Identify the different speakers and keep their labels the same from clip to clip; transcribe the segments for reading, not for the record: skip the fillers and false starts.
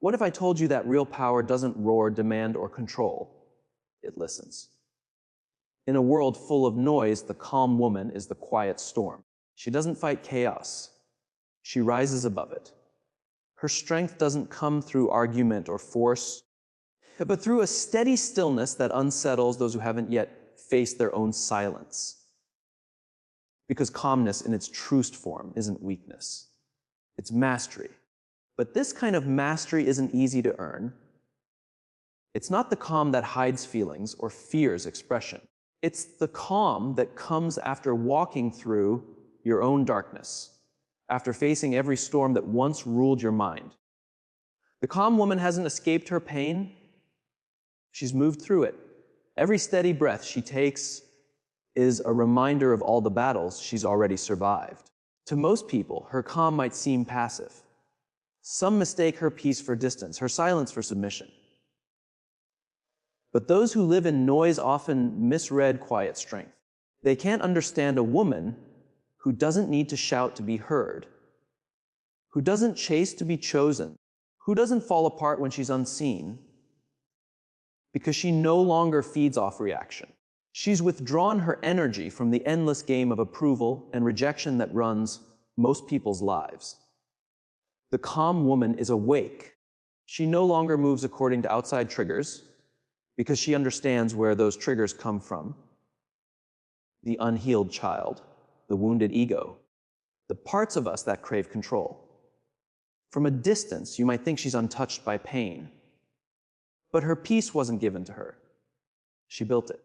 Speaker 1: What if I told you that real power doesn't roar, demand, or control? It listens. In a world full of noise, the calm woman is the quiet storm. She doesn't fight chaos. She rises above it. Her strength doesn't come through argument or force, but through a steady stillness that unsettles those who haven't yet faced their own silence. Because calmness in its truest form isn't weakness. It's mastery. But this kind of mastery isn't easy to earn. It's not the calm that hides feelings or fears expression. It's the calm that comes after walking through your own darkness, after facing every storm that once ruled your mind. The calm woman hasn't escaped her pain. She's moved through it. Every steady breath she takes is a reminder of all the battles she's already survived. To most people, her calm might seem passive. Some mistake her peace for distance, her silence for submission. But those who live in noise often misread quiet strength. They can't understand a woman who doesn't need to shout to be heard, who doesn't chase to be chosen, who doesn't fall apart when she's unseen, because she no longer feeds off reaction. She's withdrawn her energy from the endless game of approval and rejection that runs most people's lives. The calm woman is awake. She no longer moves according to outside triggers because she understands where those triggers come from. The unhealed child, the wounded ego, the parts of us that crave control. From a distance, you might think she's untouched by pain. But her peace wasn't given to her. She built it.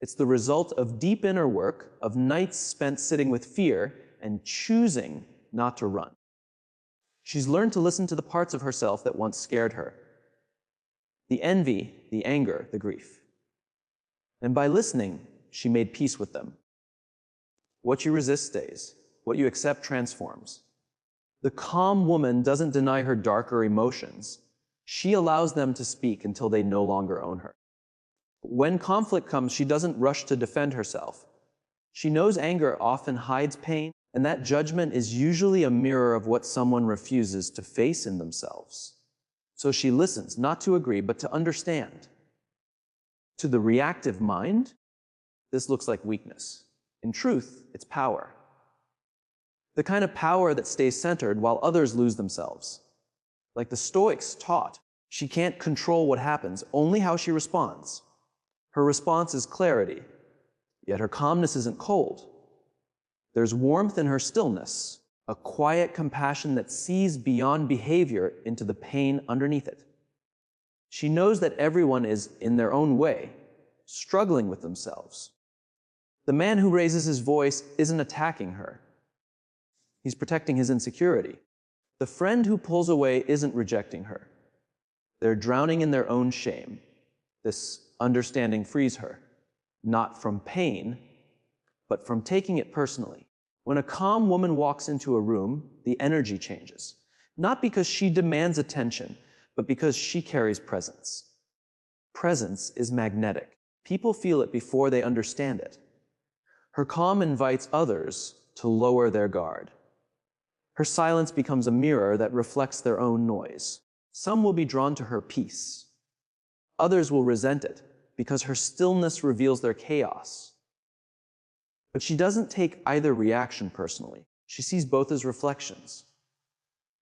Speaker 1: It's the result of deep inner work, of nights spent sitting with fear and choosing not to run. She's learned to listen to the parts of herself that once scared her. The envy, the anger, the grief. And by listening, she made peace with them. What you resist stays. What you accept transforms. The calm woman doesn't deny her darker emotions. She allows them to speak until they no longer own her. When conflict comes, she doesn't rush to defend herself. She knows anger often hides pain, and that judgment is usually a mirror of what someone refuses to face in themselves. So she listens, not to agree, but to understand. To the reactive mind, this looks like weakness. In truth, it's power. The kind of power that stays centered while others lose themselves. Like the Stoics taught, she can't control what happens, only how she responds. Her response is clarity, yet her calmness isn't cold. There's warmth in her stillness, a quiet compassion that sees beyond behavior into the pain underneath it. She knows that everyone is, in their own way, struggling with themselves. The man who raises his voice isn't attacking her. He's protecting his insecurity. The friend who pulls away isn't rejecting her. They're drowning in their own shame. This understanding frees her, not from pain, but from taking it personally. When a calm woman walks into a room, the energy changes. Not because she demands attention, but because she carries presence. Presence is magnetic. People feel it before they understand it. Her calm invites others to lower their guard. Her silence becomes a mirror that reflects their own noise. Some will be drawn to her peace. Others will resent it because her stillness reveals their chaos. But she doesn't take either reaction personally. She sees both as reflections.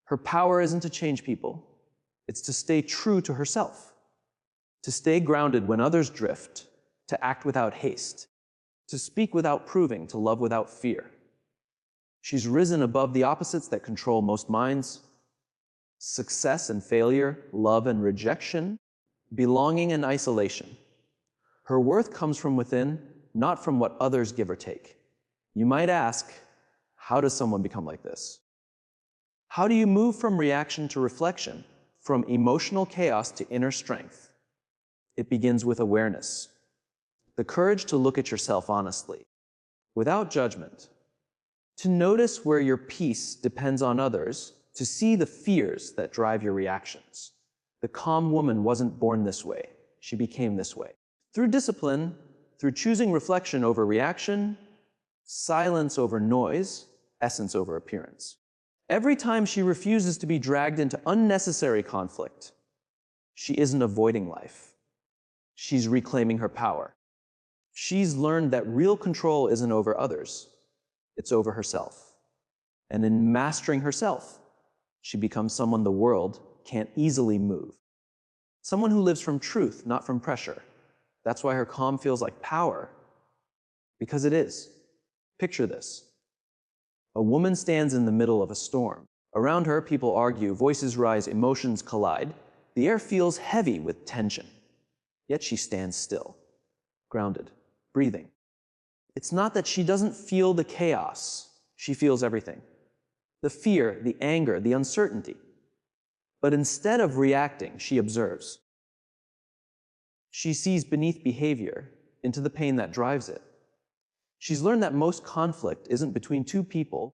Speaker 1: Her power isn't to change people. It's to stay true to herself, to stay grounded when others drift, to act without haste, to speak without proving, to love without fear. She's risen above the opposites that control most minds: success and failure, love and rejection, belonging and isolation. Her worth comes from within, not from what others give or take. You might ask, how does someone become like this? How do you move from reaction to reflection, from emotional chaos to inner strength? It begins with awareness, the courage to look at yourself honestly, without judgment, to notice where your peace depends on others, to see the fears that drive your reactions. The calm woman wasn't born this way. She became this way. Through discipline, through choosing reflection over reaction, silence over noise, essence over appearance. Every time she refuses to be dragged into unnecessary conflict, she isn't avoiding life. She's reclaiming her power. She's learned that real control isn't over others, it's over herself. And in mastering herself, she becomes someone the world can't easily move. Someone who lives from truth, not from pressure. That's why her calm feels like power, because it is. Picture this. A woman stands in the middle of a storm. Around her, people argue, voices rise, emotions collide. The air feels heavy with tension. Yet she stands still, grounded, breathing. It's not that she doesn't feel the chaos. She feels everything. The fear, the anger, the uncertainty. But instead of reacting, she observes. She sees beneath behavior into the pain that drives it. She's learned that most conflict isn't between two people,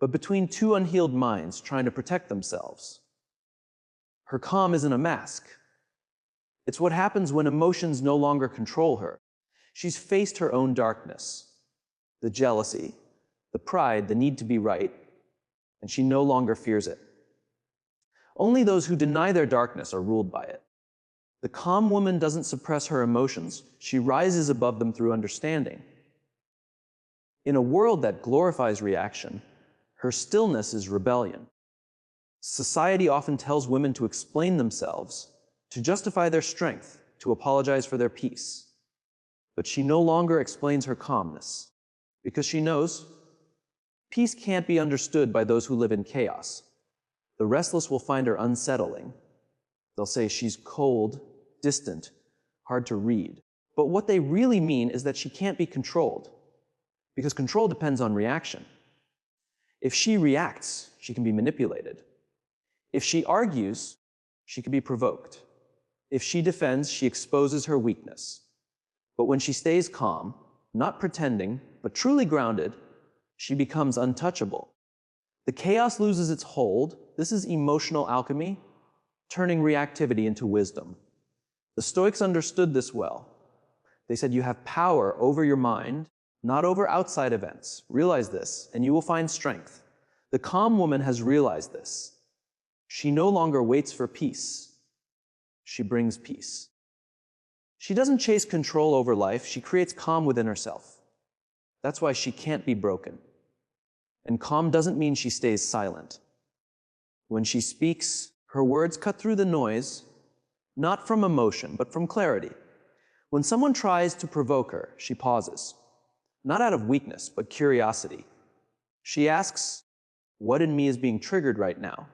Speaker 1: but between two unhealed minds trying to protect themselves. Her calm isn't a mask. It's what happens when emotions no longer control her. She's faced her own darkness, the jealousy, the pride, the need to be right, and she no longer fears it. Only those who deny their darkness are ruled by it. The calm woman doesn't suppress her emotions. She rises above them through understanding. In a world that glorifies reaction, her stillness is rebellion. Society often tells women to explain themselves, to justify their strength, to apologize for their peace. But she no longer explains her calmness, because she knows peace can't be understood by those who live in chaos. The restless will find her unsettling. They'll say she's cold, distant, hard to read. But what they really mean is that she can't be controlled, because control depends on reaction. If she reacts, she can be manipulated. If she argues, she can be provoked. If she defends, she exposes her weakness. But when she stays calm, not pretending, but truly grounded, she becomes untouchable. The chaos loses its hold. This is emotional alchemy, turning reactivity into wisdom. The Stoics understood this well. They said you have power over your mind, not over outside events. Realize this, and you will find strength. The calm woman has realized this. She no longer waits for peace. She brings peace. She doesn't chase control over life. She creates calm within herself. That's why she can't be broken. And calm doesn't mean she stays silent. When she speaks, her words cut through the noise, not from emotion, but from clarity. When someone tries to provoke her, she pauses, not out of weakness, but curiosity. She asks, what in me is being triggered right now?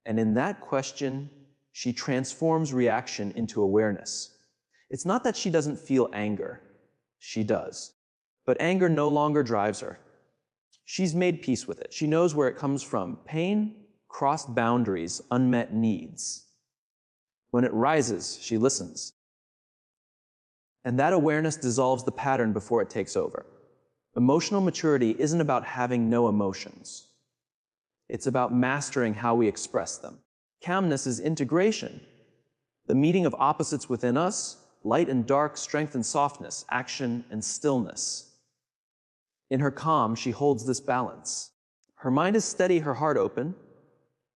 Speaker 1: And in that question, she transforms reaction into awareness. It's not that she doesn't feel anger. She does. But anger no longer drives her. She's made peace with it. She knows where it comes from. Pain, crossed boundaries, unmet needs. When it rises, she listens. And that awareness dissolves the pattern before it takes over. Emotional maturity isn't about having no emotions. It's about mastering how we express them. Calmness is integration, the meeting of opposites within us, light and dark, strength and softness, action and stillness. In her calm, she holds this balance. Her mind is steady, her heart open.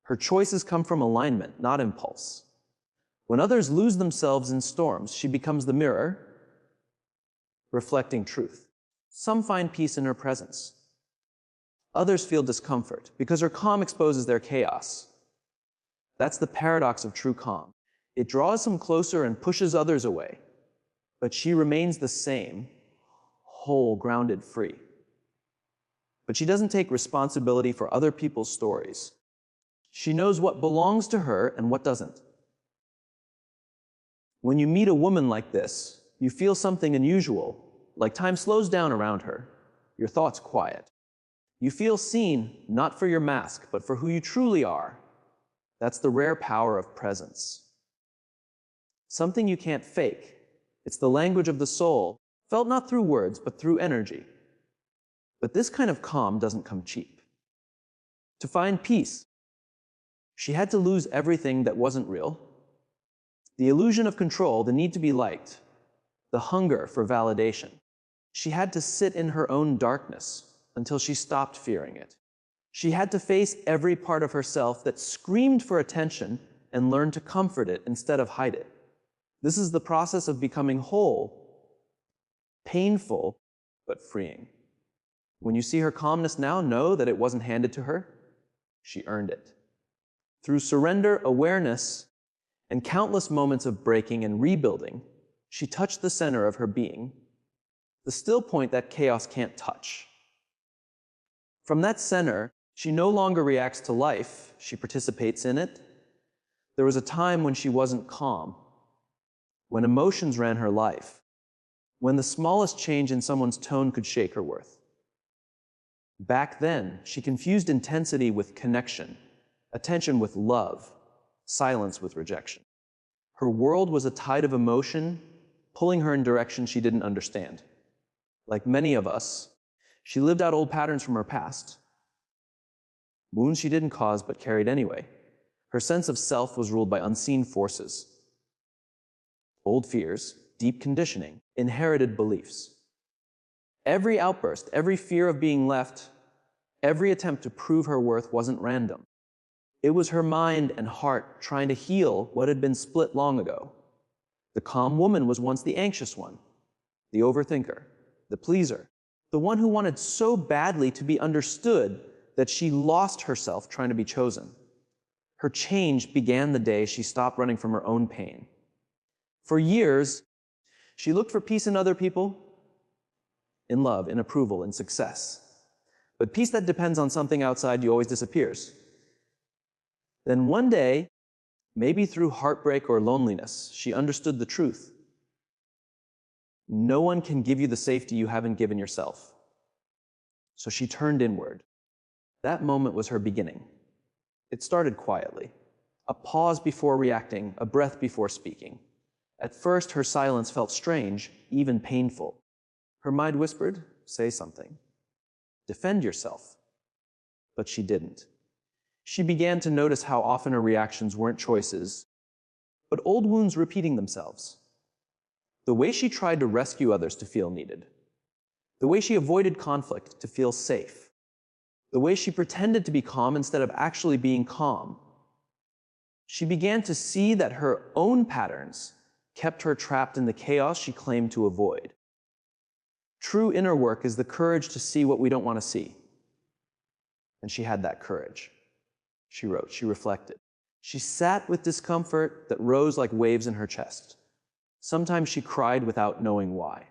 Speaker 1: Her choices come from alignment, not impulse. When others lose themselves in storms, she becomes the mirror, reflecting truth. Some find peace in her presence. Others feel discomfort because her calm exposes their chaos. That's the paradox of true calm. It draws them closer and pushes others away, but she remains the same, whole, grounded, free. But she doesn't take responsibility for other people's stories. She knows what belongs to her and what doesn't. When you meet a woman like this, you feel something unusual, like time slows down around her, your thoughts quiet. You feel seen, not for your mask, but for who you truly are. That's the rare power of presence. Something you can't fake. It's the language of the soul, felt not through words, but through energy. But this kind of calm doesn't come cheap. To find peace, she had to lose everything that wasn't real. The illusion of control, the need to be liked, the hunger for validation. She had to sit in her own darkness until she stopped fearing it. She had to face every part of herself that screamed for attention and learn to comfort it instead of hide it. This is the process of becoming whole, painful, but freeing. When you see her calmness now, know that it wasn't handed to her. She earned it. Through surrender, awareness, and countless moments of breaking and rebuilding, she touched the center of her being, the still point that chaos can't touch. From that center, she no longer reacts to life, she participates in it. There was a time when she wasn't calm, when emotions ran her life, when the smallest change in someone's tone could shake her worth. Back then, she confused intensity with connection, attention with love, silence with rejection. Her world was a tide of emotion, pulling her in directions she didn't understand. Like many of us, she lived out old patterns from her past, wounds she didn't cause but carried anyway. Her sense of self was ruled by unseen forces, old fears, deep conditioning, inherited beliefs. Every outburst, every fear of being left, every attempt to prove her worth wasn't random. It was her mind and heart trying to heal what had been split long ago. The calm woman was once the anxious one, the overthinker, the pleaser, the one who wanted so badly to be understood that she lost herself trying to be chosen. Her change began the day she stopped running from her own pain. For years, she looked for peace in other people, in love, in approval, in success. But peace that depends on something outside you always disappears. Then one day, maybe through heartbreak or loneliness, she understood the truth. No one can give you the safety you haven't given yourself. So she turned inward. That moment was her beginning. It started quietly. A pause before reacting, a breath before speaking. At first, her silence felt strange, even painful. Her mind whispered, "Say something. Defend yourself." But she didn't. She began to notice how often her reactions weren't choices, but old wounds repeating themselves. The way she tried to rescue others to feel needed. The way she avoided conflict to feel safe. The way she pretended to be calm instead of actually being calm. She began to see that her own patterns kept her trapped in the chaos she claimed to avoid. True inner work is the courage to see what we don't want to see. And she had that courage. She wrote, she reflected. She sat with discomfort that rose like waves in her chest. Sometimes she cried without knowing why.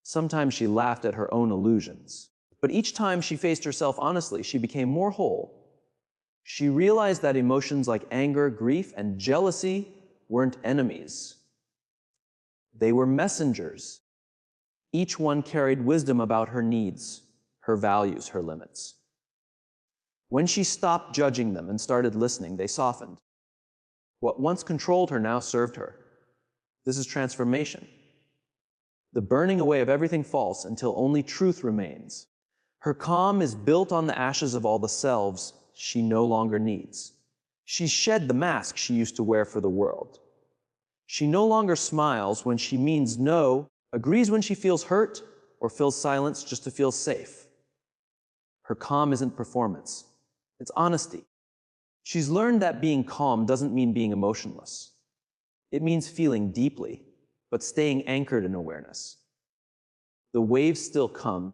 Speaker 1: Sometimes she laughed at her own illusions. But each time she faced herself honestly, she became more whole. She realized that emotions like anger, grief, and jealousy weren't enemies. They were messengers. Each one carried wisdom about her needs, her values, her limits. When she stopped judging them and started listening, they softened. What once controlled her now served her. This is transformation. The burning away of everything false until only truth remains. Her calm is built on the ashes of all the selves she no longer needs. She shed the mask she used to wear for the world. She no longer smiles when she means no, agrees when she feels hurt, or fills silence just to feel safe. Her calm isn't performance. It's honesty. She's learned that being calm doesn't mean being emotionless. It means feeling deeply, but staying anchored in awareness. The waves still come,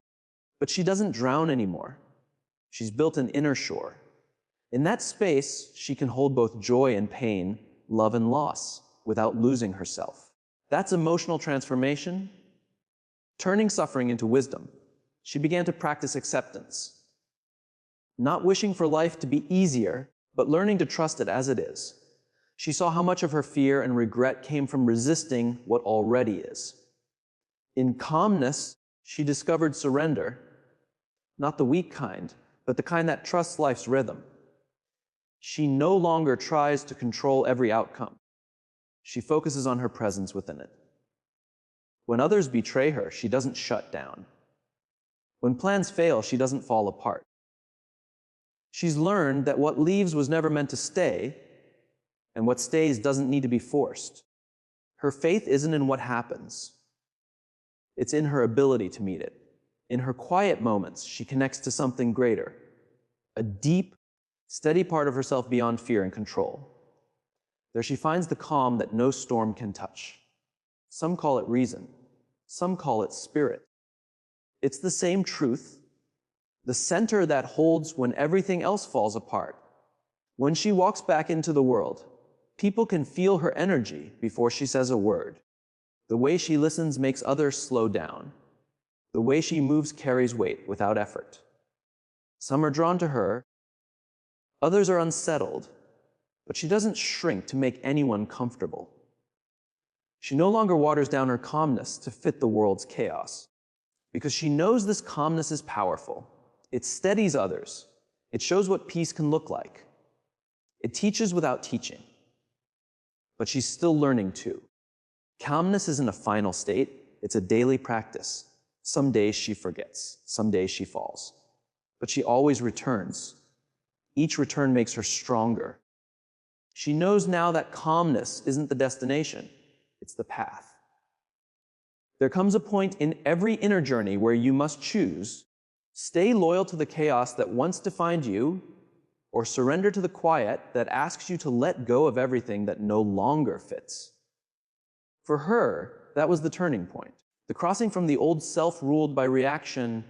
Speaker 1: but she doesn't drown anymore. She's built an inner shore. In that space, she can hold both joy and pain, love and loss, without losing herself. That's emotional transformation, turning suffering into wisdom. She began to practice acceptance. Not wishing for life to be easier, but learning to trust it as it is. She saw how much of her fear and regret came from resisting what already is. In calmness, she discovered surrender, not the weak kind, but the kind that trusts life's rhythm. She no longer tries to control every outcome. She focuses on her presence within it. When others betray her, she doesn't shut down. When plans fail, she doesn't fall apart. She's learned that what leaves was never meant to stay, and what stays doesn't need to be forced. Her faith isn't in what happens. It's in her ability to meet it. In her quiet moments, she connects to something greater, a deep, steady part of herself beyond fear and control. There she finds the calm that no storm can touch. Some call it reason. Some call it spirit. It's the same truth, the center that holds when everything else falls apart. When she walks back into the world, people can feel her energy before she says a word. The way she listens makes others slow down. The way she moves carries weight without effort. Some are drawn to her, others are unsettled, but she doesn't shrink to make anyone comfortable. She no longer waters down her calmness to fit the world's chaos, because she knows this calmness is powerful. It steadies others. It shows what peace can look like. It teaches without teaching. But she's still learning too. Calmness isn't a final state, it's a daily practice. Some days she forgets, some days she falls. But she always returns. Each return makes her stronger. She knows now that calmness isn't the destination, it's the path. There comes a point in every inner journey where you must choose: stay loyal to the chaos that once defined you, or surrender to the quiet that asks you to let go of everything that no longer fits. For her, that was the turning point, the crossing from the old self ruled by reaction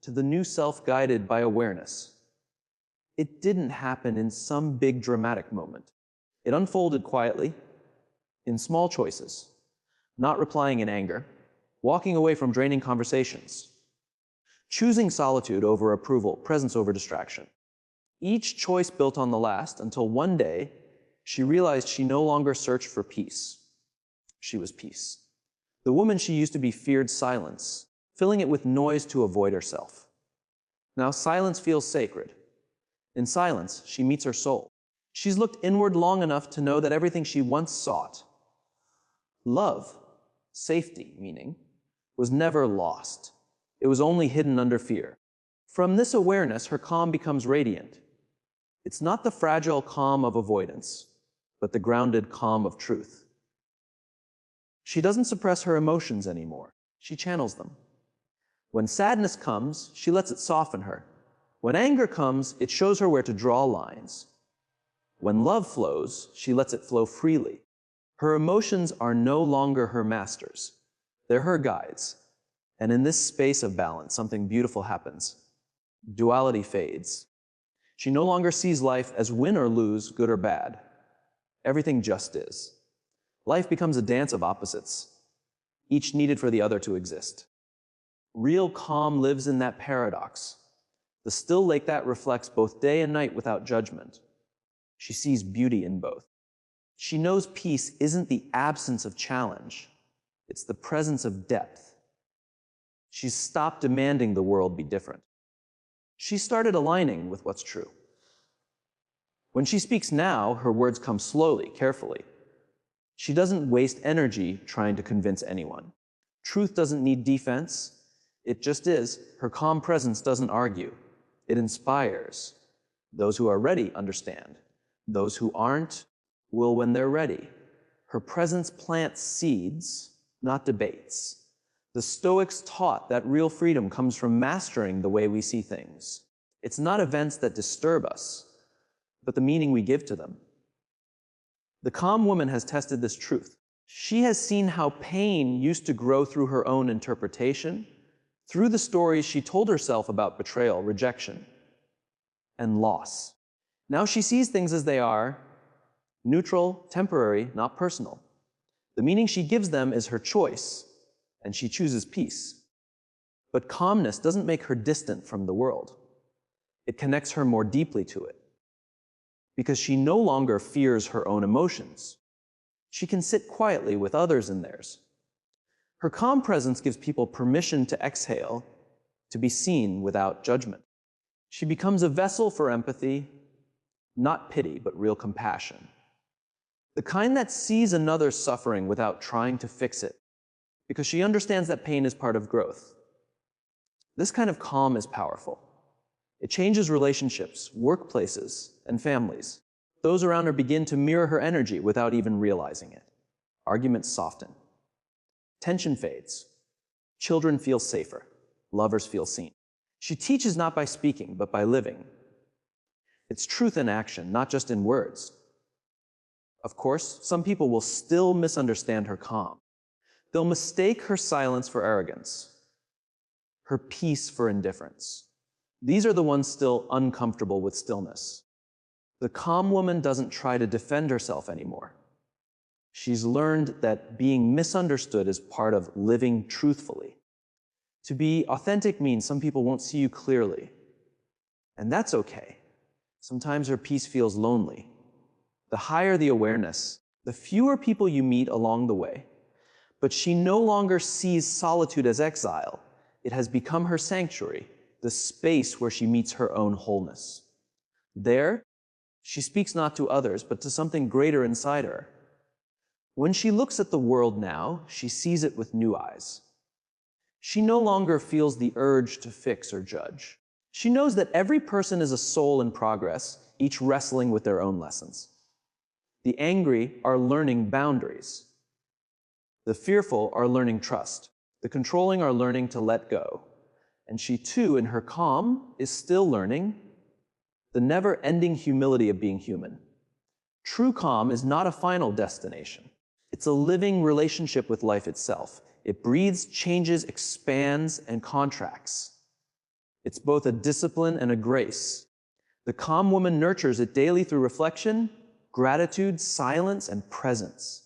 Speaker 1: to the new self guided by awareness. It didn't happen in some big dramatic moment. It unfolded quietly, in small choices, not replying in anger, walking away from draining conversations, choosing solitude over approval, presence over distraction. Each choice built on the last, until one day she realized she no longer searched for peace. She was peace. The woman she used to be feared silence, filling it with noise to avoid herself. Now silence feels sacred. In silence, she meets her soul. She's looked inward long enough to know that everything she once sought, love, safety, meaning, was never lost. It was only hidden under fear. From this awareness, her calm becomes radiant. It's not the fragile calm of avoidance, but the grounded calm of truth. She doesn't suppress her emotions anymore. She channels them. When sadness comes, she lets it soften her. When anger comes, it shows her where to draw lines. When love flows, she lets it flow freely. Her emotions are no longer her masters. They're her guides. And in this space of balance, something beautiful happens. Duality fades. She no longer sees life as win or lose, good or bad. Everything just is. Life becomes a dance of opposites, each needed for the other to exist. Real calm lives in that paradox, the still lake that reflects both day and night without judgment. She sees beauty in both. She knows peace isn't the absence of challenge, it's the presence of depth. She's stopped demanding the world be different. She started aligning with what's true. When she speaks now, her words come slowly, carefully. She doesn't waste energy trying to convince anyone. Truth doesn't need defense. It just is. Her calm presence doesn't argue. It inspires. Those who are ready understand. Those who aren't will when they're ready. Her presence plants seeds, not debates. The Stoics taught that real freedom comes from mastering the way we see things. It's not events that disturb us, but the meaning we give to them. The calm woman has tested this truth. She has seen how pain used to grow through her own interpretation, through the stories she told herself about betrayal, rejection, and loss. Now she sees things as they are, neutral, temporary, not personal. The meaning she gives them is her choice, and she chooses peace. But calmness doesn't make her distant from the world. It connects her more deeply to it. Because she no longer fears her own emotions. She can sit quietly with others in theirs. Her calm presence gives people permission to exhale, to be seen without judgment. She becomes a vessel for empathy, not pity, but real compassion. The kind that sees another suffering without trying to fix it, because she understands that pain is part of growth. This kind of calm is powerful. It changes relationships, workplaces, and families. Those around her begin to mirror her energy without even realizing it. Arguments soften. Tension fades. Children feel safer. Lovers feel seen. She teaches not by speaking, but by living. It's truth in action, not just in words. Of course, some people will still misunderstand her calm. They'll mistake her silence for arrogance, her peace for indifference. These are the ones still uncomfortable with stillness. The calm woman doesn't try to defend herself anymore. She's learned that being misunderstood is part of living truthfully. To be authentic means some people won't see you clearly. And that's okay. Sometimes her peace feels lonely. The higher the awareness, the fewer people you meet along the way. But she no longer sees solitude as exile. It has become her sanctuary, the space where she meets her own wholeness. There, she speaks not to others, but to something greater inside her. When she looks at the world now, she sees it with new eyes. She no longer feels the urge to fix or judge. She knows that every person is a soul in progress, each wrestling with their own lessons. The angry are learning boundaries. The fearful are learning trust. The controlling are learning to let go. And she too, in her calm, is still learning the never-ending humility of being human. True calm is not a final destination. It's a living relationship with life itself. It breathes, changes, expands, and contracts. It's both a discipline and a grace. The calm woman nurtures it daily through reflection, gratitude, silence, and presence.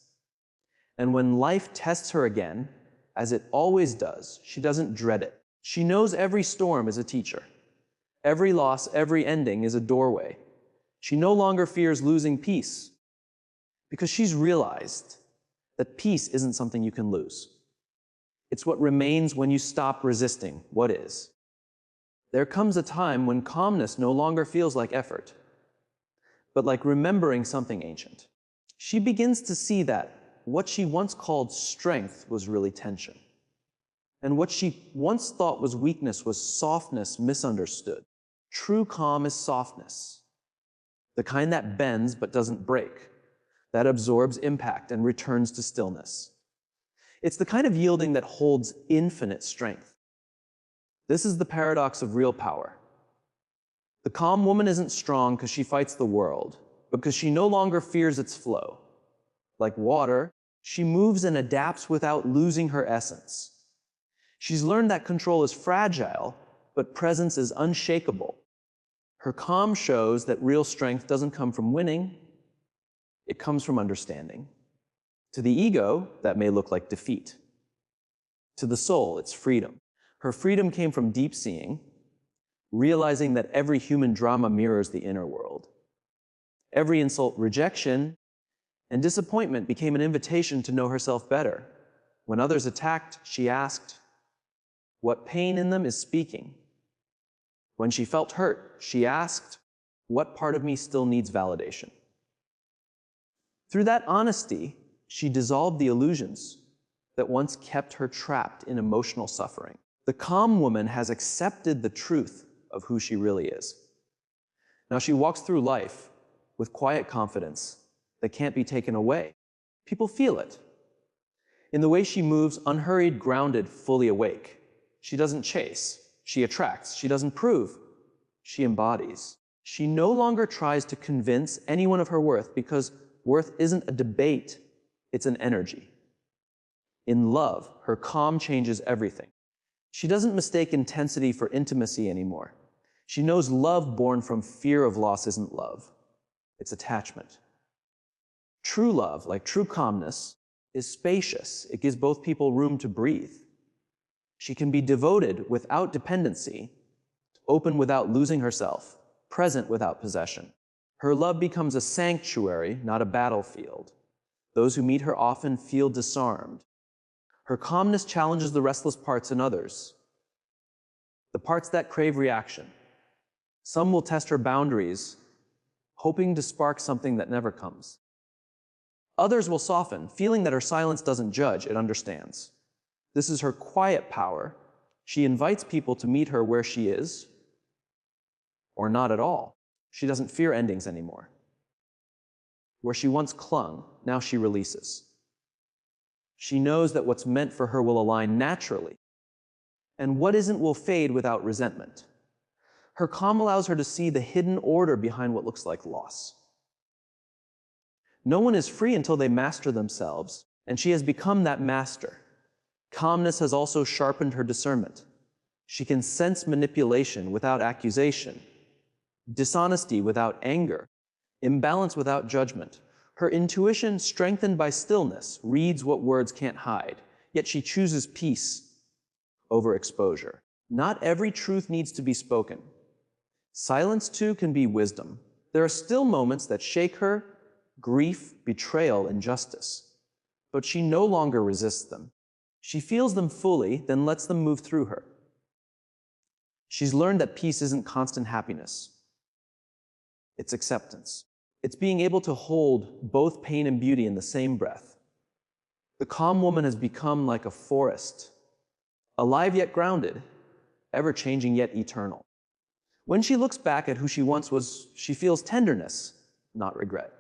Speaker 1: And when life tests her again, as it always does, she doesn't dread it. She knows every storm is a teacher. Every loss, every ending is a doorway. She no longer fears losing peace because she's realized that peace isn't something you can lose. It's what remains when you stop resisting what is. There comes a time when calmness no longer feels like effort, but like remembering something ancient. She begins to see that what she once called strength was really tension. And what she once thought was weakness was softness misunderstood. True calm is softness, the kind that bends but doesn't break, that absorbs impact and returns to stillness. It's the kind of yielding that holds infinite strength. This is the paradox of real power. The calm woman isn't strong because she fights the world, but because she no longer fears its flow. Like water, she moves and adapts without losing her essence. She's learned that control is fragile, but presence is unshakable. Her calm shows that real strength doesn't come from winning, it comes from understanding. To the ego, that may look like defeat. To the soul, it's freedom. Her freedom came from deep seeing, realizing that every human drama mirrors the inner world. Every insult, rejection, and disappointment became an invitation to know herself better. When others attacked, she asked, what pain in them is speaking? When she felt hurt, she asked, what part of me still needs validation? Through that honesty, she dissolved the illusions that once kept her trapped in emotional suffering. The calm woman has accepted the truth of who she really is. Now she walks through life with quiet confidence that can't be taken away. People feel it. In the way she moves, unhurried, grounded, fully awake. She doesn't chase. She attracts. She doesn't prove. She embodies. She no longer tries to convince anyone of her worth because worth isn't a debate, it's an energy. In love, her calm changes everything. She doesn't mistake intensity for intimacy anymore. She knows love born from fear of loss isn't love. It's attachment. True love, like true calmness, is spacious. It gives both people room to breathe. She can be devoted without dependency, open without losing herself, present without possession. Her love becomes a sanctuary, not a battlefield. Those who meet her often feel disarmed. Her calmness challenges the restless parts in others, the parts that crave reaction. Some will test her boundaries, hoping to spark something that never comes. Others will soften, feeling that her silence doesn't judge, it understands. This is her quiet power. She invites people to meet her where she is, or not at all. She doesn't fear endings anymore. Where she once clung, now she releases. She knows that what's meant for her will align naturally, and what isn't will fade without resentment. Her calm allows her to see the hidden order behind what looks like loss. No one is free until they master themselves, and she has become that master. Calmness has also sharpened her discernment. She can sense manipulation without accusation, dishonesty without anger, imbalance without judgment. Her intuition, strengthened by stillness, reads what words can't hide, yet she chooses peace over exposure. Not every truth needs to be spoken. Silence, too, can be wisdom. There are still moments that shake her: grief, betrayal, injustice. But she no longer resists them. She feels them fully, then lets them move through her. She's learned that peace isn't constant happiness. It's acceptance. It's being able to hold both pain and beauty in the same breath. The calm woman has become like a forest, alive yet grounded, ever-changing yet eternal. When she looks back at who she once was, she feels tenderness, not regret.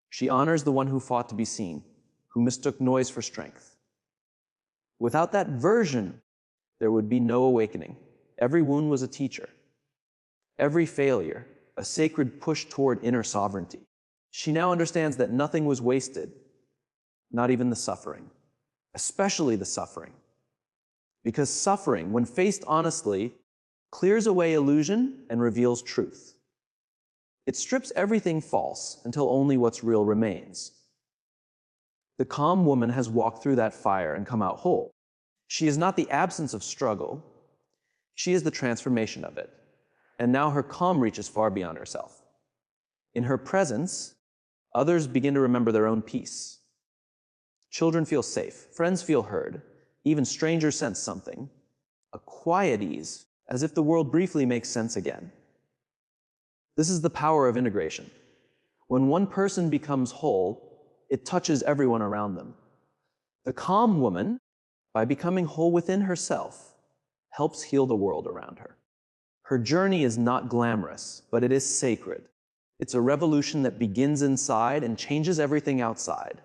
Speaker 1: She honors the one who fought to be seen, who mistook noise for strength. Without that version, there would be no awakening. Every wound was a teacher. Every failure, a sacred push toward inner sovereignty. She now understands that nothing was wasted, not even the suffering, especially the suffering. Because suffering, when faced honestly, clears away illusion and reveals truth. It strips everything false until only what's real remains. The calm woman has walked through that fire and come out whole. She is not the absence of struggle. She is the transformation of it. And now her calm reaches far beyond herself. In her presence, others begin to remember their own peace. Children feel safe. Friends feel heard. Even strangers sense something. A quiet ease, as if the world briefly makes sense again. This is the power of integration. When one person becomes whole, it touches everyone around them. The calm woman, by becoming whole within herself, helps heal the world around her. Her journey is not glamorous, but it is sacred. It's a revolution that begins inside and changes everything outside.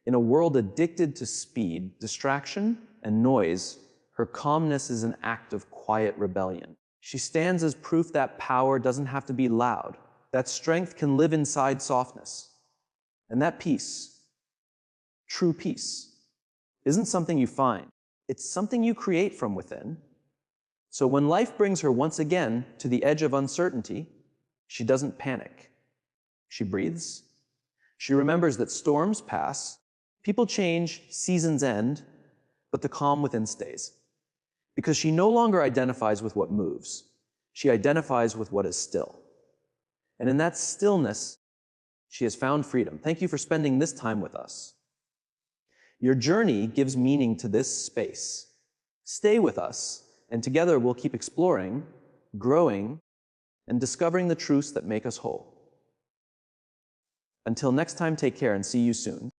Speaker 1: In a world addicted to speed, distraction, and noise, her calmness is an act of quiet rebellion. She stands as proof that power doesn't have to be loud, that strength can live inside softness. And that peace, true peace, isn't something you find. It's something you create from within. So when life brings her once again to the edge of uncertainty, she doesn't panic. She breathes. She remembers that storms pass, people change, seasons end, but the calm within stays. Because she no longer identifies with what moves. She identifies with what is still. And in that stillness, she has found freedom. Thank you for spending this time with us. Your journey gives meaning to this space. Stay with us, and together we'll keep exploring, growing, and discovering the truths that make us whole. Until next time, take care and see you soon.